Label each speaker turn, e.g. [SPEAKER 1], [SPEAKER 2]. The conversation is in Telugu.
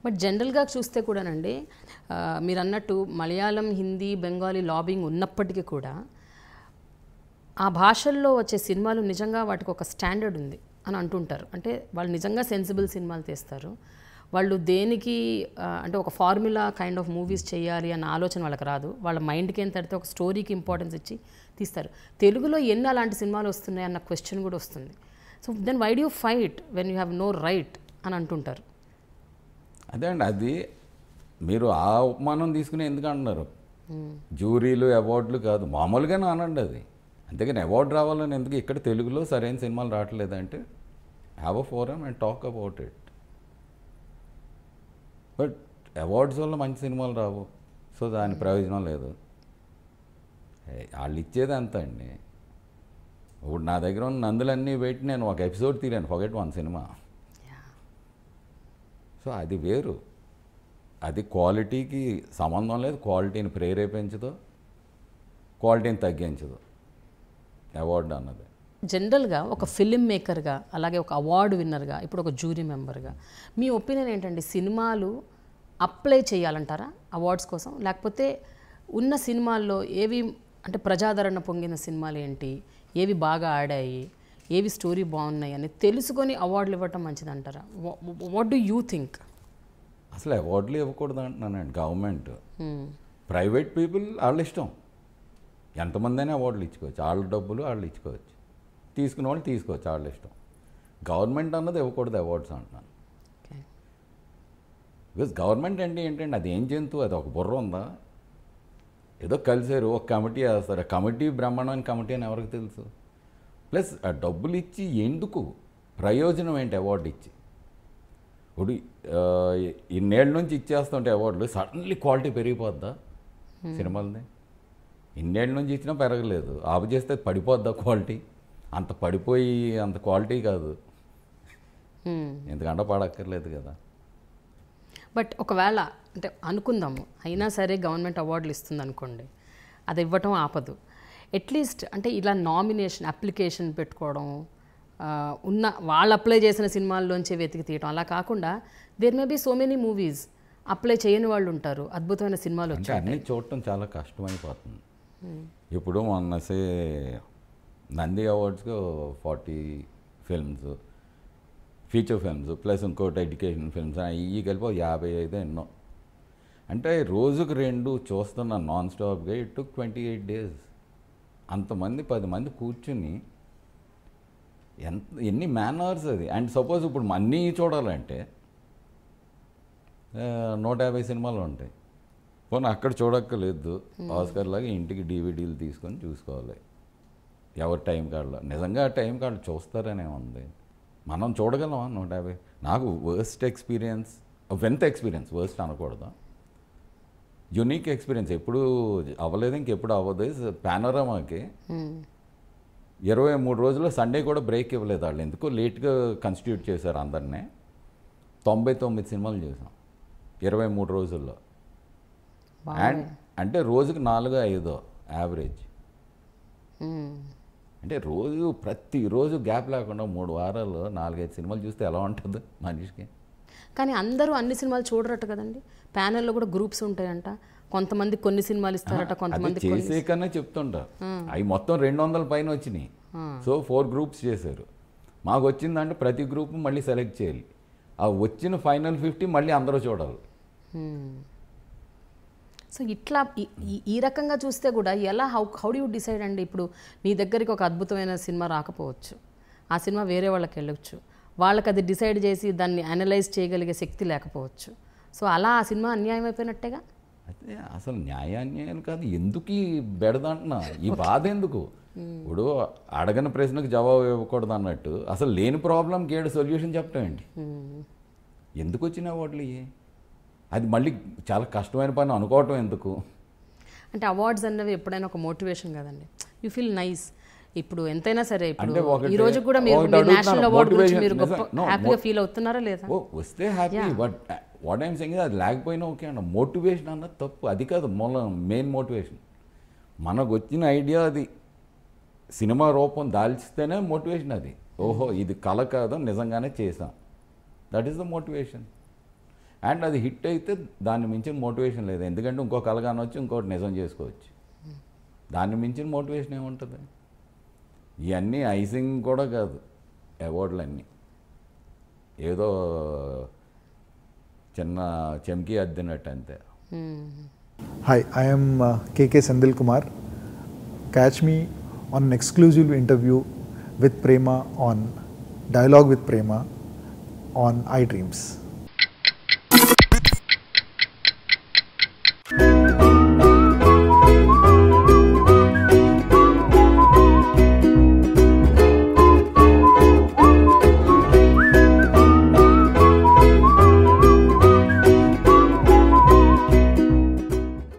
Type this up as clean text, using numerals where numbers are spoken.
[SPEAKER 1] బట్ జనరల్గా చూస్తే కూడానండి మీరు అన్నట్టు మలయాళం, హిందీ, బెంగాలీ లాబింగ్ ఉన్నప్పటికీ కూడా ఆ భాషల్లో వచ్చే సినిమాలు నిజంగా వాటికి ఒక స్టాండర్డ్ ఉంది అని అంటుంటారు. అంటే వాళ్ళు నిజంగా సెన్సిబుల్ సినిమాలు తీస్తారు. వాళ్ళు దేనికి అంటే ఒక ఫార్ములా కైండ్ ఆఫ్ మూవీస్ చేయాలి అన్న ఆలోచన వాళ్ళకి రాదు. వాళ్ళ మైండ్కి ఏం తడితే ఒక స్టోరీకి ఇంపార్టెన్స్ ఇచ్చి తీస్తారు. తెలుగులో ఎన్ని అలాంటి సినిమాలు వస్తున్నాయి అన్న క్వశ్చన్ కూడా వస్తుంది. So then why do you fight when you have no right అని అంటుంటారు.
[SPEAKER 2] అదే అండి, అది మీరు ఆ ఉపమానం తీసుకుని ఎందుకు అంటున్నారు? జ్యూరీలు, అవార్డులు కాదు, మామూలుగానే అనండి అది. అంతేగాని అవార్డు రావాలని ఎందుకు? ఇక్కడ తెలుగులో సరైన సినిమాలు రావట్లేదంటే have a forum and talk about it. But awards వల్ల మంచి సినిమాలు రావు, సో దాని ప్రయోజనం లేదు. వాళ్ళు ఇచ్చేది అంత అండి. ఇప్పుడు నా దగ్గర ఉన్న నందులన్నీ పెట్టి నేను ఒక ఎపిసోడ్ తీరాను, ఫర్గెట్ వన్ సినిమా. సో అది వేరు, అది క్వాలిటీకి సంబంధం లేదు. క్వాలిటీని ప్రేరేపించదు, క్వాలిటీని తగ్గించదు అవార్డు అన్నది.
[SPEAKER 1] జనరల్గా ఒక ఫిల్మ్ మేకర్గా, అలాగే ఒక అవార్డు విన్నర్గా, ఇప్పుడు ఒక జ్యూరీ మెంబర్గా మీ ఒపీనియన్ ఏంటండి? సినిమాలు అప్లై చేయాలంటారా అవార్డ్స్ కోసం? లేకపోతే ఉన్న సినిమాల్లో ఏవి అంటే ప్రజాదరణ పొందిన సినిమాలు ఏంటి, ఏవి బాగా ఆడాయి, ఏవి స్టోరీ బాగున్నాయి అని తెలుసుకొని అవార్డులు ఇవ్వటం మంచిదంటారా? What do you think?
[SPEAKER 2] అసలు అవార్డులు ఇవ్వకూడదు అంటున్నానండి గవర్నమెంట్. ప్రైవేట్ పీపుల్ వాళ్ళ ఇష్టం, ఎంతమంది అయినా అవార్డులు ఇచ్చుకోవచ్చు, వాళ్ళ డబ్బులు వాళ్ళు ఇచ్చుకోవచ్చు, తీసుకునే వాళ్ళు తీసుకోవచ్చు, వాళ్ళ ఇష్టం. గవర్నమెంట్ అన్నది ఇవ్వకూడదు అవార్డ్స్ అంటున్నాను. బికాజ్ గవర్నమెంట్ అంటే ఏంటంటే అది ఏం జంతువు? అది ఒక బుర్ర ఉందా? ఏదో కలిసారు, ఒక కమిటీ వేస్తారు, ఆ కమిటీ బ్రహ్మాండమైన కమిటీ అని ఎవరికి తెలుసు? ప్లస్ ఆ డబ్బులు ఇచ్చి ఎందుకు, ప్రయోజనం ఏంటి అవార్డు ఇచ్చి? ఇప్పుడు ఇన్నేళ్ళ నుంచి ఇచ్చేస్తుంటే అవార్డులు సడన్లీ క్వాలిటీ పెరిగిపోద్దా సినిమాలది? ఇన్నేళ్ళ నుంచి ఇచ్చినా పెరగలేదు, ఆపు చేస్తే పడిపోద్దా క్వాలిటీ? అంత పడిపోయి అంత క్వాలిటీ కాదు, ఎందుకంటే పడక్కర్లేదు కదా.
[SPEAKER 1] బట్ ఒకవేళ అంటే అనుకుందాము, అయినా సరే గవర్నమెంట్ అవార్డులు ఇస్తుంది అనుకోండి, అది ఇవ్వటం ఆపదు. అట్లీస్ట్ అంటే ఇలా నామినేషన్ అప్లికేషన్ పెట్టుకోవడం, ఉన్న వాళ్ళు అప్లై చేసిన సినిమాల్లోంచి వెతికి తీయటం, అలా కాకుండా there may be so many movies apply చేయని వాళ్ళు ఉంటారు, అద్భుతమైన సినిమాలు వచ్చాయి.
[SPEAKER 2] అన్నీ చూడటం చాలా కష్టమైపోతుంది. ఇప్పుడు మొన్న నంది అవార్డ్స్కి 40 ఫిల్మ్స్, ఫీచర్ ఫిల్మ్స్ ప్లస్ ఇంకోటి ఎడ్యుకేషన్ ఫిల్మ్స్, ఇవి కలిపి 55 ఎన్నో. అంటే రోజుకు 2 చూస్తున్నాను నాన్ స్టాప్గా. It took 28 days. అంతమంది 10 మంది కూర్చుని ఎన్ని మ్యాన్ అవర్స్ అది. అండ్ సపోజ్ ఇప్పుడు అన్నీ చూడాలంటే 150 సినిమాలు ఉంటాయి. పోనీ అక్కడ చూడక్కర్లేదు, ఆస్కర్ లాగా ఇంటికి DVDలు తీసుకొని చూసుకోవాలి ఎవరి టైం కార్డులో. నిజంగా ఆ టైం కార్డు చూస్తారనే ఉంది, మనం చూడగలమా 150? నాకు వర్స్ట్ ఎక్స్పీరియన్స్, వింత ఎక్స్పీరియన్స్, వర్స్ట్ అనకూడదు, యునిక్ ఎక్స్పీరియన్స్ ఎప్పుడు అవ్వలేదు, ఇంకెప్పుడు అవ్వదు. పానోరమాకి 23 రోజుల్లో సండే కూడా బ్రేక్ ఇవ్వలేదు వాళ్ళు, ఎందుకో లేట్గా కన్స్టిట్యూట్ చేశారు అందరినీ. 99 సినిమాలు చూసాం 23 రోజుల్లో. అండ్ అంటే రోజుకి 4-5 యావరేజ్. అంటే ప్రతిరోజు గ్యాప్ లేకుండా 3 వారాలు 4-5 సినిమాలు చూస్తే ఎలా ఉంటుంది మనిషికి?
[SPEAKER 1] కానీ అందరూ అన్ని సినిమాలు చూడరట కదండి, ప్యానెల్లో కూడా గ్రూప్స్ ఉంటాయంట, కొంతమంది కొన్ని సినిమాలు ఇస్తారట, కొంతమంది
[SPEAKER 2] చేసే కన్నా చెప్తుంటారు. అవి మొత్తం 200 పైన వచ్చినాయి. సో 4 గ్రూప్స్ చేశారు. మాకు వచ్చిందంటే ప్రతి గ్రూప్ మళ్ళీ సెలెక్ట్ చేయాలి, ఆ వచ్చిన ఫైనల్ 50 మళ్ళీ అందరూ చూడాలి.
[SPEAKER 1] సో ఇట్లా ఈ రకంగా చూస్తే కూడా ఎలా హౌ డూ యూ డిసైడ్ అండి? ఇప్పుడు మీ దగ్గరికి ఒక అద్భుతమైన సినిమా రాకపోవచ్చు, ఆ సినిమా వేరే వాళ్ళకి వెళ్ళొచ్చు, వాళ్ళకి అది డిసైడ్ చేసి దాన్ని అనలైజ్ చేయగలిగే శక్తి లేకపోవచ్చు. సో అలా ఆ సినిమా అన్యాయం అయిపోయినట్టేగా.
[SPEAKER 2] అయితే అసలు న్యాయాన్యాయం కాదు, ఎందుకు ఈ బెడదంటున్నా, ఈ బాధ ఎందుకు? ఇప్పుడు అడగని ప్రశ్నకు జవాబు ఇవ్వకూడదు అన్నట్టు, అసలు లేని ప్రాబ్లంకి ఏడు సొల్యూషన్ చెప్పటం ఏంటి? ఎందుకు వచ్చిన అవార్డులు ఇవి? అది మళ్ళీ చాలా కష్టమైన పని అనుకోవటం ఎందుకు?
[SPEAKER 1] అంటే అవార్డ్స్ అన్నవి ఎప్పుడైనా ఒక మోటివేషన్ కదండి, యూ ఫీల్ నైస్. ఇప్పుడు ఎంతైనా సరే, ఇప్పుడు ఈ రోజు కూడా మీరు నేషనల్ అవార్డు గురించి మీరు గొప్ప హ్యాపీగా ఫీల్ అవుతున్నారా లేదా?
[SPEAKER 2] వస్తే happy, but what I'm saying అది లేకపోయినా ఓకే అన్న. మోటివేషన్ అన్నది తప్పు, అది కాదు మెయిన్ మోటివేషన్. మనకు వచ్చిన ఐడియా అది సినిమా రూపం దాల్చితేనే మోటివేషన్ అది. ఓహో ఇది కళ కాదు, నిజంగానే చేసాం. That is the motivation. And అది హిట్ అయితే దాన్ని మించిన మోటివేషన్ లేదు. ఎందుకంటే ఇంకో కళ కానొచ్చు, ఇంకోటి నిజం చేసుకోవచ్చు. దాన్ని మించిన మోటివేషన్ ఏముంటుంది? ఇవన్నీ ఐసింగ్ కూడా కాదు అవార్డులన్నీ, ఏదో చిన్న చెంకి అద్దినట్టు అంతే.
[SPEAKER 3] Hi, I am KK Sendil Kumar. Catch me on an exclusive interview with Prema on Dialogue with Prema on iDreams.